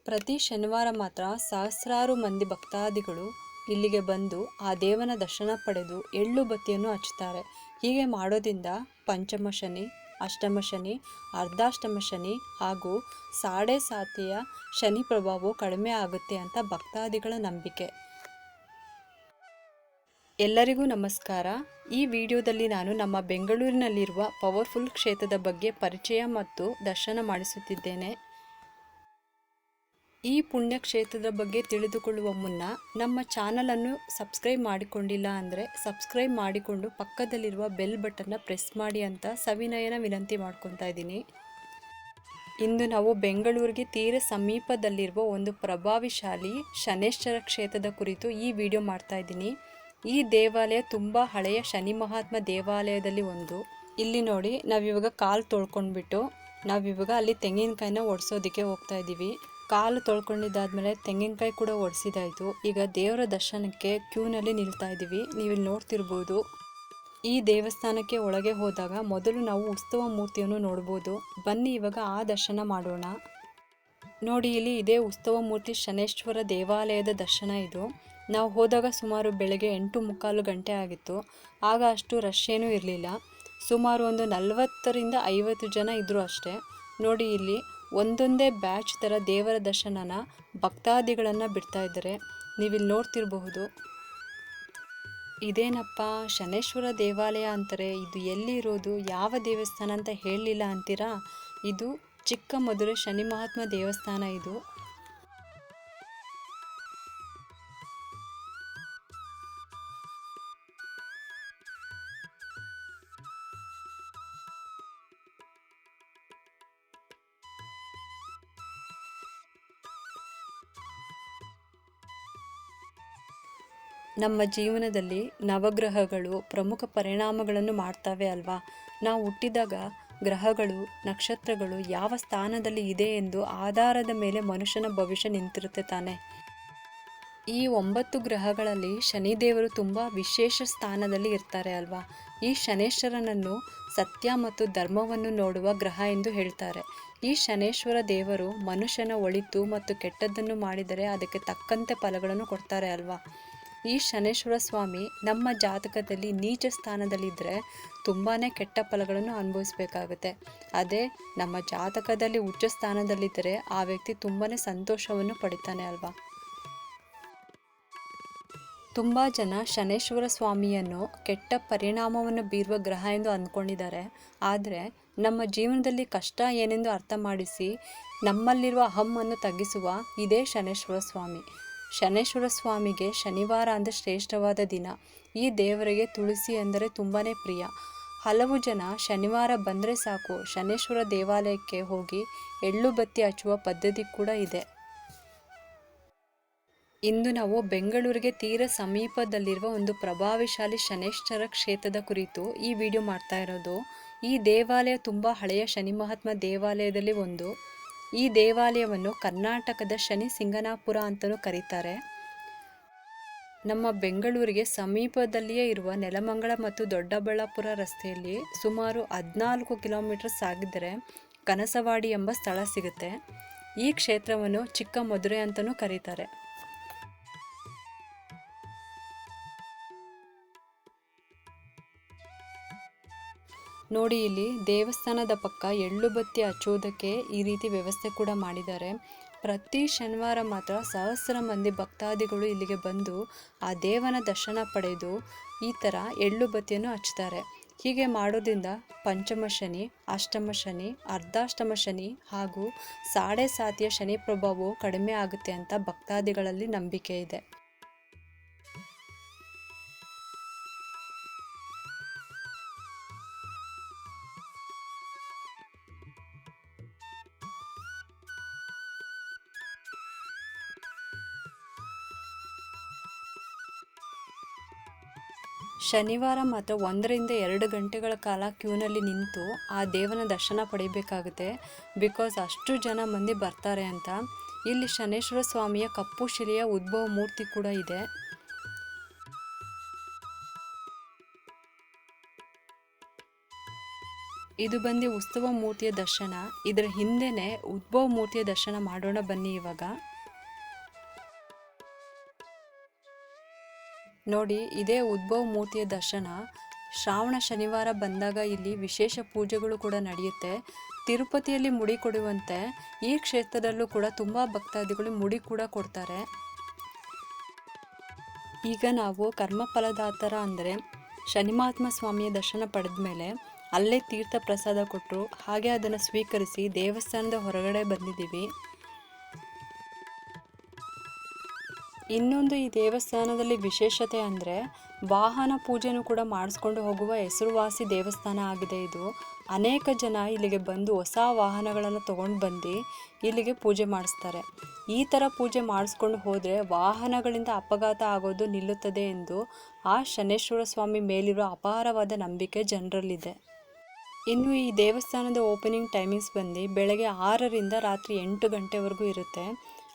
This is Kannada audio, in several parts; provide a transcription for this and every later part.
ಪ್ರತಿ ಶನಿವಾರ ಮಾತ್ರ ಸಹಸ್ರಾರು ಮಂದಿ ಭಕ್ತಾದಿಗಳು ಇಲ್ಲಿಗೆ ಬಂದು ಆ ದೇವನ ದರ್ಶನ ಪಡೆದು ಎಳ್ಳು ಬತ್ತಿಯನ್ನು ಹಚ್ಚುತ್ತಾರೆ. ಹೀಗೆ ಮಾಡೋದ್ರಿಂದ ಪಂಚಮ ಶನಿ, ಅಷ್ಟಮ ಶನಿ, ಅರ್ಧಾಷ್ಟಮ ಶನಿ ಹಾಗೂ ಸಾಡೆ ಸಾತಿಯ ಶನಿ ಪ್ರಭಾವವು ಕಡಿಮೆ ಆಗುತ್ತೆ ಅಂತ ಭಕ್ತಾದಿಗಳ ನಂಬಿಕೆ. ಎಲ್ಲರಿಗೂ ನಮಸ್ಕಾರ. ಈ ವಿಡಿಯೋದಲ್ಲಿ ನಾನು ನಮ್ಮ ಬೆಂಗಳೂರಿನಲ್ಲಿರುವ ಪವರ್ಫುಲ್ ಕ್ಷೇತ್ರದ ಬಗ್ಗೆ ಪರಿಚಯ ಮತ್ತು ದರ್ಶನ ಮಾಡಿಸುತ್ತಿದ್ದೇನೆ. ಈ ಪುಣ್ಯ ಕ್ಷೇತ್ರದ ಬಗ್ಗೆ ತಿಳಿದುಕೊಳ್ಳುವ ಮುನ್ನ ನಮ್ಮ ಚಾನಲನ್ನು ಸಬ್ಸ್ಕ್ರೈಬ್ ಮಾಡಿಕೊಂಡಿಲ್ಲ ಅಂದರೆ ಸಬ್ಸ್ಕ್ರೈಬ್ ಮಾಡಿಕೊಂಡು ಪಕ್ಕದಲ್ಲಿರುವ ಬೆಲ್ ಬಟನ್ನ ಪ್ರೆಸ್ ಮಾಡಿ ಅಂತ ಸವಿನಯನ ವಿನಂತಿ ಮಾಡ್ಕೊತಾ ಇದ್ದೀನಿ. ಇಂದು ನಾವು ಬೆಂಗಳೂರಿಗೆ ತೀರ ಸಮೀಪದಲ್ಲಿರುವ ಒಂದು ಪ್ರಭಾವಿಶಾಲಿ ಶನೇಶ್ವರ ಕ್ಷೇತ್ರದ ಕುರಿತು ಈ ವಿಡಿಯೋ ಮಾಡ್ತಾ ಇದ್ದೀನಿ. ಈ ದೇವಾಲಯ ತುಂಬ ಹಳೆಯ ಶನಿ ಮಹಾತ್ಮ ದೇವಾಲಯದಲ್ಲಿ ಒಂದು. ಇಲ್ಲಿ ನೋಡಿ, ನಾವಿವಾಗ ಕಾಲು ತೊಳ್ಕೊಂಡ್ಬಿಟ್ಟು ನಾವಿವಾಗ ಅಲ್ಲಿ ತೆಂಗಿನಕಾಯಿನ ಒಡ್ಸೋದಕ್ಕೆ ಹೋಗ್ತಾ ಇದ್ದೀವಿ. ಕಾಲು ತೊಳ್ಕೊಂಡಿದ್ದಾದ್ಮೇಲೆ ತೆಂಗಿನಕಾಯಿ ಕೂಡ ಒಡಿಸಿದಾಯಿತು. ಈಗ ದೇವರ ದರ್ಶನಕ್ಕೆ ಕ್ಯೂನಲ್ಲಿ ನಿಲ್ತಾ ಇದ್ದೀವಿ. ನೀವಿಲ್ಲಿ ನೋಡ್ತಿರ್ಬೋದು. ಈ ದೇವಸ್ಥಾನಕ್ಕೆ ಒಳಗೆ ಹೋದಾಗ ಮೊದಲು ನಾವು ಉತ್ಸವ ಮೂರ್ತಿಯನ್ನು ನೋಡ್ಬೋದು. ಬನ್ನಿ ಇವಾಗ ಆ ದರ್ಶನ ಮಾಡೋಣ. ನೋಡಿ, ಇಲ್ಲಿ ಇದೇ ಉತ್ಸವ ಮೂರ್ತಿ ಶನೇಶ್ವರ ದೇವಾಲಯದ ದರ್ಶನ ಇದು. ನಾವು ಹೋದಾಗ ಸುಮಾರು ಬೆಳಗ್ಗೆ 8:45 ಗಂಟೆ ಆಗಿತ್ತು. ಆಗ ಅಷ್ಟು ರಶ್ ಏನೂ ಇರಲಿಲ್ಲ. ಸುಮಾರು ಒಂದು 40ರಿಂದ 50 ಜನ ಇದ್ದರು ಅಷ್ಟೇ. ನೋಡಿ, ಇಲ್ಲಿ ಒಂದೊಂದೇ ಬ್ಯಾಚ್ ಥರ ದೇವರ ದರ್ಶನನ ಭಕ್ತಾದಿಗಳನ್ನು ಬಿಡ್ತಾ ಇದ್ದಾರೆ. ನೀವಿಲ್ಲಿ ನೋಡ್ತಿರಬಹುದು. ಇದೇನಪ್ಪ ಶನೇಶ್ವರ ದೇವಾಲಯ ಅಂತಾರೆ, ಇದು ಎಲ್ಲಿ ಇರೋದು, ಯಾವ ದೇವಸ್ಥಾನ ಅಂತ ಹೇಳಲಿಲ್ಲ ಅಂತೀರಾ? ಇದು ಚಿಕ್ಕಮದುರೆ ಶನಿ ಮಹಾತ್ಮ ದೇವಸ್ಥಾನ ಇದು. ನಮ್ಮ ಜೀವನದಲ್ಲಿ ನವಗ್ರಹಗಳು ಪ್ರಮುಖ ಪರಿಣಾಮಗಳನ್ನು ಮಾಡ್ತವೆ ಅಲ್ವಾ? ನಾವು ಹುಟ್ಟಿದಾಗ ಗ್ರಹಗಳು, ನಕ್ಷತ್ರಗಳು ಯಾವ ಸ್ಥಾನದಲ್ಲಿ ಇದೆ ಎಂದು ಆಧಾರದ ಮೇಲೆ ಮನುಷ್ಯನ ಭವಿಷ್ಯ ನಿಂತಿರುತ್ತೆ ತಾನೆ. ಈ 9 ಗ್ರಹಗಳಲ್ಲಿ ಶನಿದೇವರು ತುಂಬ ವಿಶೇಷ ಸ್ಥಾನದಲ್ಲಿ ಇರ್ತಾರೆ ಅಲ್ವಾ? ಈ ಶನೇಶ್ವರನನ್ನು ಸತ್ಯ ಮತ್ತು ಧರ್ಮವನ್ನು ನೋಡುವ ಗ್ರಹ ಎಂದು ಹೇಳ್ತಾರೆ. ಈ ಶನೇಶ್ವರ ದೇವರು ಮನುಷ್ಯನ ಒಳಿತು ಮತ್ತು ಕೆಟ್ಟದ್ದನ್ನು ಮಾಡಿದರೆ ಅದಕ್ಕೆ ತಕ್ಕಂತೆ ಫಲಗಳನ್ನು ಕೊಡ್ತಾರೆ ಅಲ್ವಾ? ಈ ಶನೇಶ್ವರ ಸ್ವಾಮಿ ನಮ್ಮ ಜಾತಕದಲ್ಲಿ ನೀಚ ಸ್ಥಾನದಲ್ಲಿದ್ದರೆ ತುಂಬಾ ಕೆಟ್ಟ ಫಲಗಳನ್ನು ಅನುಭವಿಸಬೇಕಾಗುತ್ತೆ. ಅದೇ ನಮ್ಮ ಜಾತಕದಲ್ಲಿ ಉಚ್ಚ ಸ್ಥಾನದಲ್ಲಿದ್ದರೆ ಆ ವ್ಯಕ್ತಿ ತುಂಬಾ ಸಂತೋಷವನ್ನು ಪಡಿತಾನೆ ಅಲ್ವಾ? ತುಂಬ ಜನ ಶನೇಶ್ವರ ಸ್ವಾಮಿಯನ್ನು ಕೆಟ್ಟ ಪರಿಣಾಮವನ್ನು ಬೀರುವ ಗ್ರಹ ಎಂದು ಅಂದ್ಕೊಂಡಿದ್ದಾರೆ. ಆದರೆ ನಮ್ಮ ಜೀವನದಲ್ಲಿ ಕಷ್ಟ ಏನೆಂದು ಅರ್ಥ ಮಾಡಿಸಿ ನಮ್ಮಲ್ಲಿರುವ ಅಹಮ್ಮನ್ನು ತಗ್ಗಿಸುವ ಇದೇ ಶನೇಶ್ವರ ಸ್ವಾಮಿ. ಶನೇಶ್ವರ ಸ್ವಾಮಿಗೆ ಶನಿವಾರ ಅಂದರೆ ಶ್ರೇಷ್ಠವಾದ ದಿನ. ಈ ದೇವರಿಗೆ ತುಳಸಿ ಅಂದರೆ ತುಂಬಾ ಪ್ರಿಯ. ಹಲವು ಜನ ಶನಿವಾರ ಬಂದರೆ ಸಾಕು ಶನೇಶ್ವರ ದೇವಾಲಯಕ್ಕೆ ಹೋಗಿ ಎಳ್ಳು ಬತ್ತಿ ಹಚ್ಚುವ ಪದ್ಧತಿ ಕೂಡ ಇದೆ. ಇಂದು ನಾವು ಬೆಂಗಳೂರಿಗೆ ತೀರ ಸಮೀಪದಲ್ಲಿರುವ ಒಂದು ಪ್ರಭಾವಿಶಾಲಿ ಶನೇಶ್ವರ ಕ್ಷೇತ್ರದ ಕುರಿತು ಈ ವಿಡಿಯೋ ಮಾಡ್ತಾ ಇರೋದು. ಈ ದೇವಾಲಯ ತುಂಬ ಹಳೆಯ ಶನಿ ಮಹಾತ್ಮ ದೇವಾಲಯದಲ್ಲಿ ಒಂದು. ಈ ದೇವಾಲಯವನ್ನು ಕರ್ನಾಟಕದ ಶನಿ ಸಿಂಗನಾಪುರ ಅಂತಲೂ ಕರೀತಾರೆ. ನಮ್ಮ ಬೆಂಗಳೂರಿಗೆ ಸಮೀಪದಲ್ಲಿಯೇ ಇರುವ ನೆಲಮಂಗಲ ಮತ್ತು ದೊಡ್ಡಬಳ್ಳಾಪುರ ರಸ್ತೆಯಲ್ಲಿ ಸುಮಾರು 14 ಕಿಲೋಮೀಟರ್ ಸಾಗಿದರೆ ಕನಸವಾಡಿ ಎಂಬ ಸ್ಥಳ ಸಿಗುತ್ತೆ. ಈ ಕ್ಷೇತ್ರವನ್ನು ಚಿಕ್ಕಮದುರೆ ಅಂತಲೂ ಕರೀತಾರೆ. ನೋಡಿ, ಇಲ್ಲಿ ದೇವಸ್ಥಾನದ ಪಕ್ಕ ಎಳ್ಳು ಬತ್ತಿ ಹಚ್ಚೋದಕ್ಕೆ ಈ ರೀತಿ ವ್ಯವಸ್ಥೆ ಕೂಡ ಮಾಡಿದ್ದಾರೆ. ಪ್ರತಿ ಶನಿವಾರ ಮಾತ್ರ ಸಹಸ್ರ ಮಂದಿ ಭಕ್ತಾದಿಗಳು ಇಲ್ಲಿಗೆ ಬಂದು ಆ ದೇವನ ದರ್ಶನ ಪಡೆದು ಈ ಥರ ಎಳ್ಳು ಬತ್ತಿಯನ್ನು ಹಚ್ತಾರೆ. ಹೀಗೆ ಮಾಡೋದ್ರಿಂದ ಪಂಚಮ ಶನಿ, ಅಷ್ಟಮ ಶನಿ, ಅರ್ಧಾಷ್ಟಮ ಶನಿ ಹಾಗೂ ಸಾಡೆ ಸಾತಿಯ ಶನಿ ಪ್ರಭಾವವು ಕಡಿಮೆ ಆಗುತ್ತೆ ಅಂತ ಭಕ್ತಾದಿಗಳಲ್ಲಿ ನಂಬಿಕೆ ಇದೆ. ಶನಿವಾರ ಮಾತ್ರ 1ರಿಂದ 2 ಗಂಟೆಗಳ ಕಾಲ ಕ್ಯೂನಲ್ಲಿ ನಿಂತು ಆ ದೇವನ ದರ್ಶನ ಪಡಿಬೇಕಾಗುತ್ತೆ. ಬಿಕಾಸ್ ಅಷ್ಟು ಜನ ಮಂದಿ ಬರ್ತಾರೆ ಅಂತ. ಇಲ್ಲಿ ಶನೇಶ್ವರ ಸ್ವಾಮಿಯ ಕಪ್ಪು ಶಿಲೆಯ ಉದ್ಭವ ಮೂರ್ತಿ ಕೂಡ ಇದೆ. ಇದು ಬಂದು ಉತ್ಸವ ಮೂರ್ತಿಯ ದರ್ಶನ. ಇದರ ಹಿಂದೆನೇ ಉದ್ಭವ ಮೂರ್ತಿಯ ದರ್ಶನ ಮಾಡೋಣ ಬನ್ನಿ. ಇವಾಗ ನೋಡಿ, ಇದೇ ಉದ್ಭವ ಮೂರ್ತಿಯ ದರ್ಶನ. ಶ್ರಾವಣ ಶನಿವಾರ ಬಂದಾಗ ಇಲ್ಲಿ ವಿಶೇಷ ಪೂಜೆಗಳು ಕೂಡ ನಡೆಯುತ್ತೆ. ತಿರುಪತಿಯಲ್ಲಿ ಮುಡಿ ಕೊಡುವಂತೆ ಈ ಕ್ಷೇತ್ರದಲ್ಲೂ ಕೂಡ ತುಂಬ ಭಕ್ತಾದಿಗಳು ಮುಡಿ ಕೂಡ ಕೊಡ್ತಾರೆ. ಈಗ ನಾವು ಕರ್ಮಫಲದಾತರ ಅಂದರೆ ಶನಿಮಹಾತ್ಮ ಸ್ವಾಮಿಯ ದರ್ಶನ ಪಡೆದ ಮೇಲೆ ಅಲ್ಲೇ ತೀರ್ಥ ಪ್ರಸಾದ ಕೊಟ್ಟರು. ಹಾಗೆ ಅದನ್ನು ಸ್ವೀಕರಿಸಿ ದೇವಸ್ಥಾನದ ಹೊರಗಡೆ ಬಂದಿದ್ದೀವಿ. ಇನ್ನೊಂದು ಈ ದೇವಸ್ಥಾನದಲ್ಲಿ ವಿಶೇಷತೆ ಅಂದರೆ ವಾಹನ ಪೂಜೆನೂ ಕೂಡ ಮಾಡಿಸ್ಕೊಂಡು ಹೋಗುವ ಹೆಸರುವಾಸಿ ದೇವಸ್ಥಾನ ಆಗಿದೆ ಇದು. ಅನೇಕ ಜನ ಇಲ್ಲಿಗೆ ಬಂದು ಹೊಸ ವಾಹನಗಳನ್ನು ತೊಗೊಂಡು ಬಂದು ಇಲ್ಲಿಗೆ ಪೂಜೆ ಮಾಡಿಸ್ತಾರೆ. ಈ ಥರ ಪೂಜೆ ಮಾಡಿಸ್ಕೊಂಡು ಹೋದರೆ ವಾಹನಗಳಿಂದ ಅಪಘಾತ ಆಗೋದು ನಿಲ್ಲುತ್ತದೆ ಎಂದು ಆ ಶನೇಶ್ವರ ಸ್ವಾಮಿ ಮೇಲಿರುವ ಅಪಾರವಾದ ನಂಬಿಕೆ ಜನರಲ್ಲಿದೆ. ಇನ್ನು ಈ ದೇವಸ್ಥಾನದ ಓಪನಿಂಗ್ ಟೈಮಿಂಗ್ಸ್ ಬಂದು ಬೆಳಗ್ಗೆ 6ರಿಂದ ರಾತ್ರಿ 8 ಗಂಟೆವರೆಗೂ ಇರುತ್ತೆ.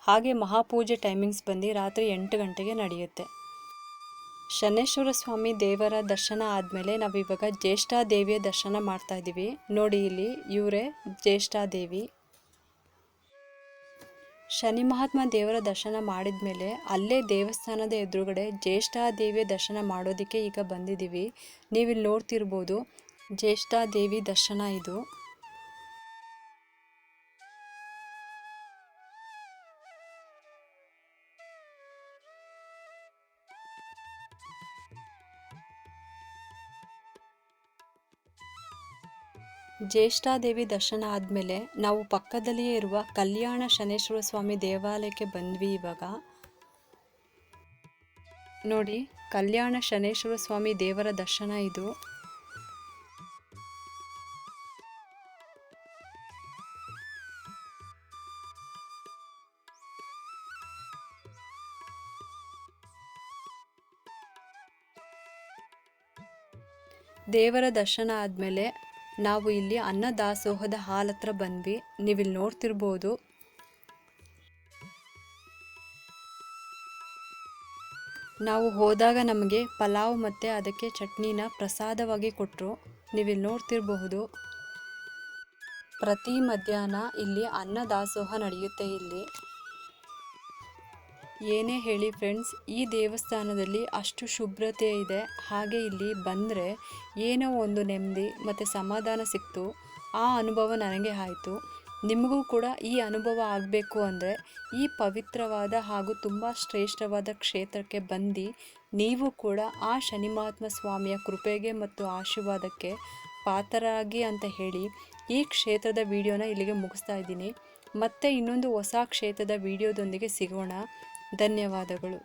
ಹಾಗೆ ಮಹಾಪೂಜೆ ಟೈಮಿಂಗ್ಸ್ ಬಂದು ರಾತ್ರಿ 8 ಗಂಟೆಗೆ ನಡೆಯುತ್ತೆ. ಶನೇಶ್ವರ ಸ್ವಾಮಿ ದೇವರ ದರ್ಶನ ಆದಮೇಲೆ ನಾವಿವಾಗ ಜ್ಯೇಷ್ಠಾದೇವಿಯ ದರ್ಶನ ಮಾಡ್ತಾ ಇದ್ದೀವಿ. ನೋಡಿ, ಇಲ್ಲಿ ಇವರೇ ಜ್ಯೇಷ್ಠಾದೇವಿ. ಶನಿ ಮಹಾತ್ಮ ದೇವರ ದರ್ಶನ ಮಾಡಿದ ಮೇಲೆ ಅಲ್ಲೇ ದೇವಸ್ಥಾನದ ಎದುರುಗಡೆ ಜ್ಯೇಷ್ಠಾದೇವಿಯ ದರ್ಶನ ಮಾಡೋದಕ್ಕೆ ಈಗ ಬಂದಿದ್ದೀವಿ. ನೀವಿಲ್ಲಿ ನೋಡ್ತಿರ್ಬೋದು, ಜ್ಯೇಷ್ಠಾದೇವಿ ದರ್ಶನ ಇದು. ಜ್ಯೇಷ್ಠಾದೇವಿ ದರ್ಶನ ಆದಮೇಲೆ ನಾವು ಪಕ್ಕದಲ್ಲಿಯೇ ಇರುವ ಕಲ್ಯಾಣ ಶನೇಶ್ವರ ಸ್ವಾಮಿ ದೇವಾಲಯಕ್ಕೆ ಬಂದ್ವಿ. ಇವಾಗ ನೋಡಿ, ಕಲ್ಯಾಣ ಶನೇಶ್ವರ ಸ್ವಾಮಿ ದೇವರ ದರ್ಶನ ಇದು. ದೇವರ ದರ್ಶನ ಆದಮೇಲೆ ನಾವು ಇಲ್ಲಿ ಅನ್ನದಾಸೋಹದ ಹಾಲ್ ಹತ್ರ ಬಂದ್ವಿ. ನೀವಿಲ್ಲಿ ನೋಡ್ತಿರ್ಬೋದು. ನಾವು ಹೋದಾಗ ನಮಗೆ ಪಲಾವ್ ಮತ್ತು ಅದಕ್ಕೆ ಚಟ್ನಿನ ಪ್ರಸಾದವಾಗಿ ಕೊಟ್ಟರು. ನೀವಿಲ್ಲಿ ನೋಡ್ತಿರಬಹುದು. ಪ್ರತಿ ಮಧ್ಯಾಹ್ನ ಇಲ್ಲಿ ಅನ್ನದಾಸೋಹ ನಡೆಯುತ್ತೆ. ಇಲ್ಲಿ ಏನೇ ಹೇಳಿ ಫ್ರೆಂಡ್ಸ್, ಈ ದೇವಸ್ಥಾನದಲ್ಲಿ ಅಷ್ಟು ಶುಭ್ರತೆ ಇದೆ. ಹಾಗೆ ಇಲ್ಲಿ ಬಂದರೆ ಏನೋ ಒಂದು ನೆಮ್ಮದಿ ಮತ್ತು ಸಮಾಧಾನ ಸಿಕ್ತು. ಆ ಅನುಭವ ನನಗೆ ಆಯಿತು. ನಿಮಗೂ ಕೂಡ ಈ ಅನುಭವ ಆಗಬೇಕು ಅಂದರೆ ಈ ಪವಿತ್ರವಾದ ಹಾಗೂ ತುಂಬ ಶ್ರೇಷ್ಠವಾದ ಕ್ಷೇತ್ರಕ್ಕೆ ಬಂದು ನೀವು ಕೂಡ ಆ ಶನಿ ಮಹಾತ್ಮ ಸ್ವಾಮಿಯ ಕೃಪೆಗೆ ಮತ್ತು ಆಶೀರ್ವಾದಕ್ಕೆ ಪಾತ್ರರಾಗಿ ಅಂತ ಹೇಳಿ ಈ ಕ್ಷೇತ್ರದ ವಿಡಿಯೋನ ಇಲ್ಲಿಗೆ ಮುಗಿಸ್ತಾ ಇದ್ದೀನಿ. ಮತ್ತೆ ಇನ್ನೊಂದು ಹೊಸ ಕ್ಷೇತ್ರದ ವಿಡಿಯೋದೊಂದಿಗೆ ಸಿಗೋಣ. ಧನ್ಯವಾದಗಳು.